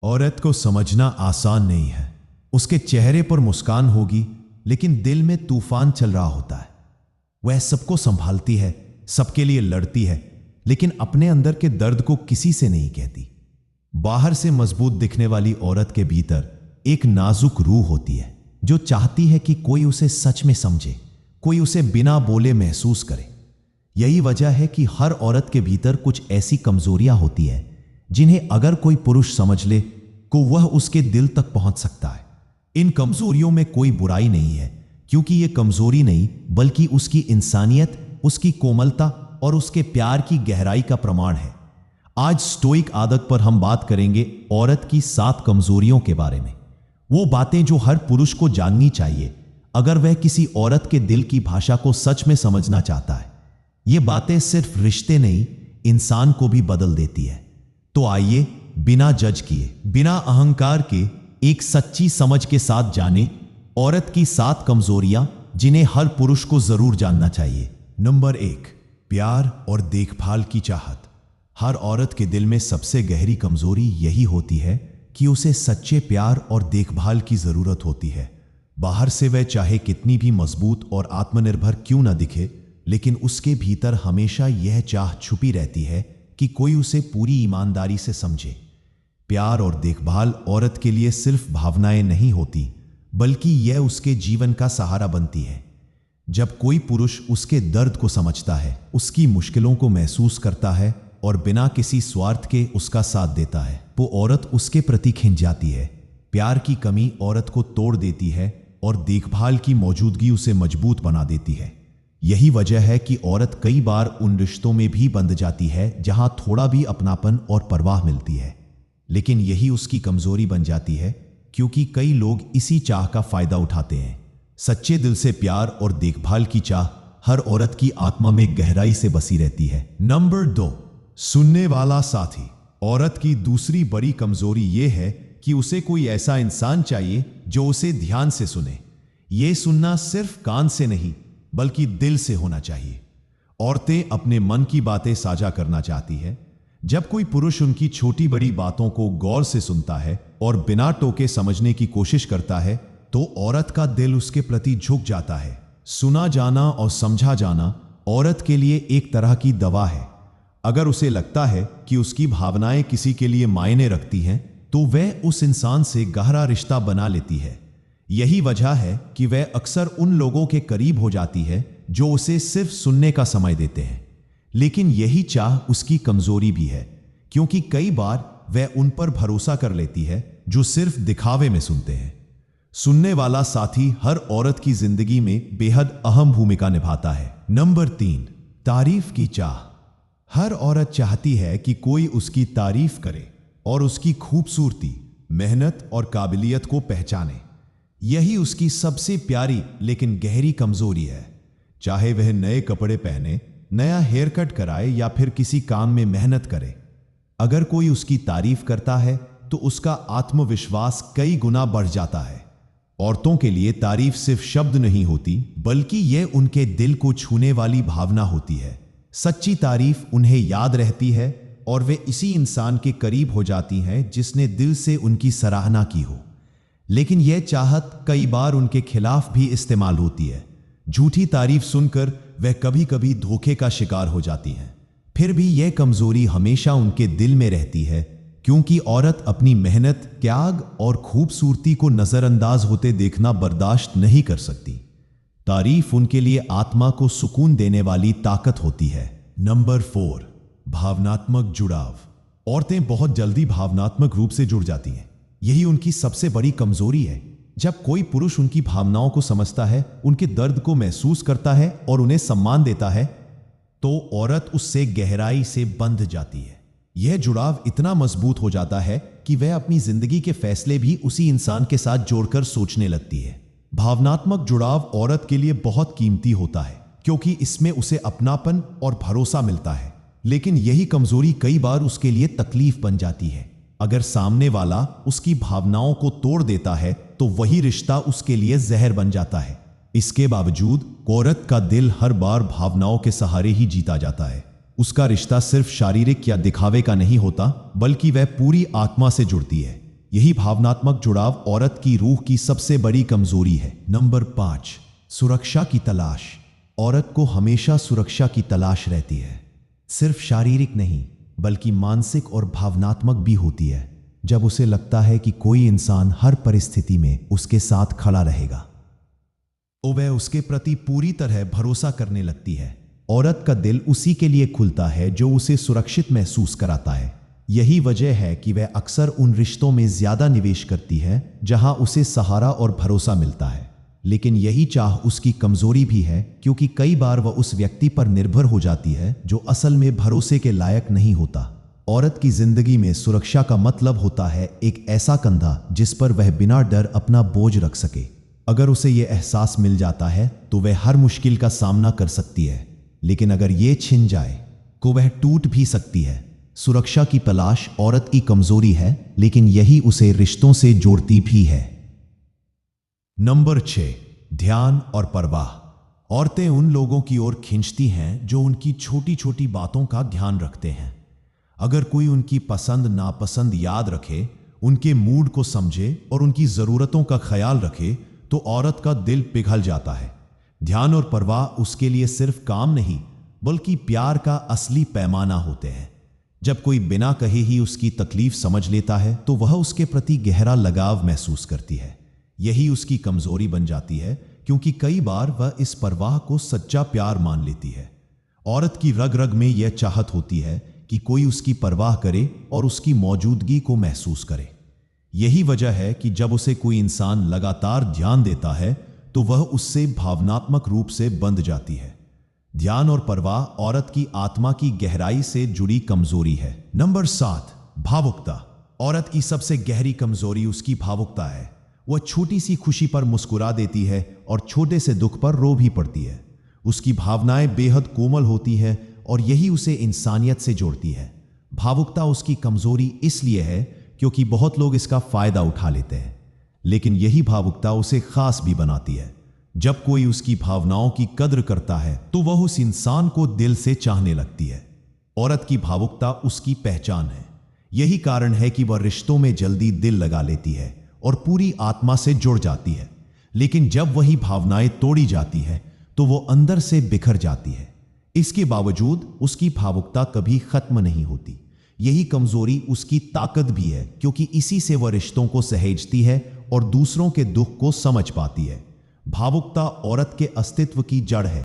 औरत को समझना आसान नहीं है। उसके चेहरे पर मुस्कान होगी, लेकिन दिल में तूफान चल रहा होता है। वह सबको संभालती है, सबके लिए लड़ती है, लेकिन अपने अंदर के दर्द को किसी से नहीं कहती। बाहर से मजबूत दिखने वाली औरत के भीतर एक नाजुक रूह होती है, जो चाहती है कि कोई उसे सच में समझे, कोई उसे बिना बोले महसूस करे। यही वजह है कि हर औरत के भीतर कुछ ऐसी कमजोरियां होती है जिन्हें अगर कोई पुरुष समझ ले तो वह उसके दिल तक पहुंच सकता है। इन कमजोरियों में कोई बुराई नहीं है, क्योंकि यह कमजोरी नहीं बल्कि उसकी इंसानियत, उसकी कोमलता और उसके प्यार की गहराई का प्रमाण है। आज स्टोइक आदत पर हम बात करेंगे औरत की 7 कमजोरियों के बारे में। वो बातें जो हर पुरुष को जाननी चाहिए अगर वह किसी औरत के दिल की भाषा को सच में समझना चाहता है। ये बातें सिर्फ रिश्ते नहीं, इंसान को भी बदल देती है। तो आइए बिना जज किए, बिना अहंकार के, एक सच्ची समझ के साथ जाने औरत की 7 कमजोरियां जिन्हें हर पुरुष को जरूर जानना चाहिए। नंबर 1, प्यार और देखभाल की चाहत। हर औरत के दिल में सबसे गहरी कमजोरी यही होती है कि उसे सच्चे प्यार और देखभाल की जरूरत होती है। बाहर से वह चाहे कितनी भी मजबूत और आत्मनिर्भर क्यों न दिखे, लेकिन उसके भीतर हमेशा यह चाह छुपी रहती है कि कोई उसे पूरी ईमानदारी से समझे। प्यार और देखभाल औरत के लिए सिर्फ भावनाएं नहीं होती, बल्कि यह उसके जीवन का सहारा बनती है। जब कोई पुरुष उसके दर्द को समझता है, उसकी मुश्किलों को महसूस करता है और बिना किसी स्वार्थ के उसका साथ देता है, वो औरत उसके प्रति खिंच जाती है। प्यार की कमी औरत को तोड़ देती है और देखभाल की मौजूदगी उसे मजबूत बना देती है। यही वजह है कि औरत कई बार उन रिश्तों में भी बंध जाती है जहां थोड़ा भी अपनापन और परवाह मिलती है। लेकिन यही उसकी कमजोरी बन जाती है, क्योंकि कई लोग इसी चाह का फायदा उठाते हैं। सच्चे दिल से प्यार और देखभाल की चाह हर औरत की आत्मा में गहराई से बसी रहती है। नंबर 2, सुनने वाला साथी। औरत की दूसरी बड़ी कमजोरी यह है कि उसे कोई ऐसा इंसान चाहिए जो उसे ध्यान से सुने। यह सुनना सिर्फ कान से नहीं बल्कि दिल से होना चाहिए। औरतें अपने मन की बातें साझा करना चाहती है। जब कोई पुरुष उनकी छोटी बड़ी बातों को गौर से सुनता है और बिना टोके समझने की कोशिश करता है, तो औरत का दिल उसके प्रति झुक जाता है। सुना जाना और समझा जाना औरत के लिए एक तरह की दवा है। अगर उसे लगता है कि उसकी भावनाएं किसी के लिए मायने रखती हैं, तो वह उस इंसान से गहरा रिश्ता बना लेती है। यही वजह है कि वह अक्सर उन लोगों के करीब हो जाती है जो उसे सिर्फ सुनने का समय देते हैं। लेकिन यही चाह उसकी कमजोरी भी है, क्योंकि कई बार वह उन पर भरोसा कर लेती है जो सिर्फ दिखावे में सुनते हैं। सुनने वाला साथी हर औरत की जिंदगी में बेहद अहम भूमिका निभाता है। नंबर 3, तारीफ की चाह। हर औरत चाहती है कि कोई उसकी तारीफ करे और उसकी खूबसूरती, मेहनत और काबिलियत को पहचाने। यही उसकी सबसे प्यारी लेकिन गहरी कमजोरी है। चाहे वह नए कपड़े पहने, नया हेयर कट कराए या फिर किसी काम में मेहनत करे, अगर कोई उसकी तारीफ करता है तो उसका आत्मविश्वास कई गुना बढ़ जाता है। औरतों के लिए तारीफ सिर्फ शब्द नहीं होती, बल्कि यह उनके दिल को छूने वाली भावना होती है। सच्ची तारीफ उन्हें याद रहती है और वे इसी इंसान के करीब हो जाती हैं जिसने दिल से उनकी सराहना की हो। लेकिन यह चाहत कई बार उनके खिलाफ भी इस्तेमाल होती है। झूठी तारीफ सुनकर वह कभी कभी धोखे का शिकार हो जाती हैं। फिर भी यह कमजोरी हमेशा उनके दिल में रहती है, क्योंकि औरत अपनी मेहनत, त्याग और खूबसूरती को नजरअंदाज होते देखना बर्दाश्त नहीं कर सकती। तारीफ उनके लिए आत्मा को सुकून देने वाली ताकत होती है। नंबर 4, भावनात्मक जुड़ाव। औरतें बहुत जल्दी भावनात्मक रूप से जुड़ जाती हैं। यही उनकी सबसे बड़ी कमजोरी है। जब कोई पुरुष उनकी भावनाओं को समझता है, उनके दर्द को महसूस करता है और उन्हें सम्मान देता है, तो औरत उससे गहराई से बंध जाती है। यह जुड़ाव इतना मजबूत हो जाता है कि वह अपनी जिंदगी के फैसले भी उसी इंसान के साथ जोड़कर सोचने लगती है। भावनात्मक जुड़ाव औरत के लिए बहुत कीमती होता है, क्योंकि इसमें उसे अपनापन और भरोसा मिलता है। लेकिन यही कमजोरी कई बार उसके लिए तकलीफ बन जाती है। अगर सामने वाला उसकी भावनाओं को तोड़ देता है, तो वही रिश्ता उसके लिए जहर बन जाता है। इसके बावजूद औरत का दिल हर बार भावनाओं के सहारे ही जीता जाता है। उसका रिश्ता सिर्फ शारीरिक या दिखावे का नहीं होता, बल्कि वह पूरी आत्मा से जुड़ती है। यही भावनात्मक जुड़ाव औरत की रूह की सबसे बड़ी कमजोरी है। नंबर 5, सुरक्षा की तलाश। औरत को हमेशा सुरक्षा की तलाश रहती है। सिर्फ शारीरिक नहीं बल्कि मानसिक और भावनात्मक भी होती है। जब उसे लगता है कि कोई इंसान हर परिस्थिति में उसके साथ खड़ा रहेगा, तो वह उसके प्रति पूरी तरह भरोसा करने लगती है। औरत का दिल उसी के लिए खुलता है जो उसे सुरक्षित महसूस कराता है। यही वजह है कि वह अक्सर उन रिश्तों में ज्यादा निवेश करती है जहां उसे सहारा और भरोसा मिलता है। लेकिन यही चाह उसकी कमजोरी भी है, क्योंकि कई बार वह उस व्यक्ति पर निर्भर हो जाती है जो असल में भरोसे के लायक नहीं होता। औरत की जिंदगी में सुरक्षा का मतलब होता है एक ऐसा कंधा जिस पर वह बिना डर अपना बोझ रख सके। अगर उसे यह एहसास मिल जाता है तो वह हर मुश्किल का सामना कर सकती है, लेकिन अगर यह छिन जाए तो वह टूट भी सकती है। सुरक्षा की तलाश औरत की कमजोरी है, लेकिन यही उसे रिश्तों से जोड़ती भी है। नंबर 6, ध्यान और परवाह। औरतें उन लोगों की ओर खींचती हैं जो उनकी छोटी छोटी बातों का ध्यान रखते हैं। अगर कोई उनकी पसंद नापसंद याद रखे, उनके मूड को समझे और उनकी जरूरतों का ख्याल रखे, तो औरत का दिल पिघल जाता है। ध्यान और परवाह उसके लिए सिर्फ काम नहीं बल्कि प्यार का असली पैमाना होते हैं। जब कोई बिना कहे ही उसकी तकलीफ समझ लेता है तो वह उसके प्रति गहरा लगाव महसूस करती है। यही उसकी कमजोरी बन जाती है, क्योंकि कई बार वह इस परवाह को सच्चा प्यार मान लेती है। औरत की रग रग में यह चाहत होती है कि कोई उसकी परवाह करे और उसकी मौजूदगी को महसूस करे। यही वजह है कि जब उसे कोई इंसान लगातार ध्यान देता है तो वह उससे भावनात्मक रूप से बंध जाती है। ध्यान और परवाह औरत की आत्मा की गहराई से जुड़ी कमजोरी है। नंबर 7, भावुकता। औरत की सबसे गहरी कमजोरी उसकी भावुकता है। वह छोटी सी खुशी पर मुस्कुरा देती है और छोटे से दुख पर रो भी पड़ती है। उसकी भावनाएं बेहद कोमल होती हैं और यही उसे इंसानियत से जोड़ती है। भावुकता उसकी कमजोरी इसलिए है क्योंकि बहुत लोग इसका फायदा उठा लेते हैं, लेकिन यही भावुकता उसे खास भी बनाती है। जब कोई उसकी भावनाओं की कद्र करता है तो वह उस इंसान को दिल से चाहने लगती है। औरत की भावुकता उसकी पहचान है। यही कारण है कि वह रिश्तों में जल्दी दिल लगा लेती है और पूरी आत्मा से जुड़ जाती है। लेकिन जब वही भावनाएं तोड़ी जाती है तो वो अंदर से बिखर जाती है। इसके बावजूद उसकी भावुकता कभी खत्म नहीं होती। यही कमजोरी उसकी ताकत भी है, क्योंकि इसी से वह रिश्तों को सहेजती है और दूसरों के दुख को समझ पाती है। भावुकता औरत के अस्तित्व की जड़ है।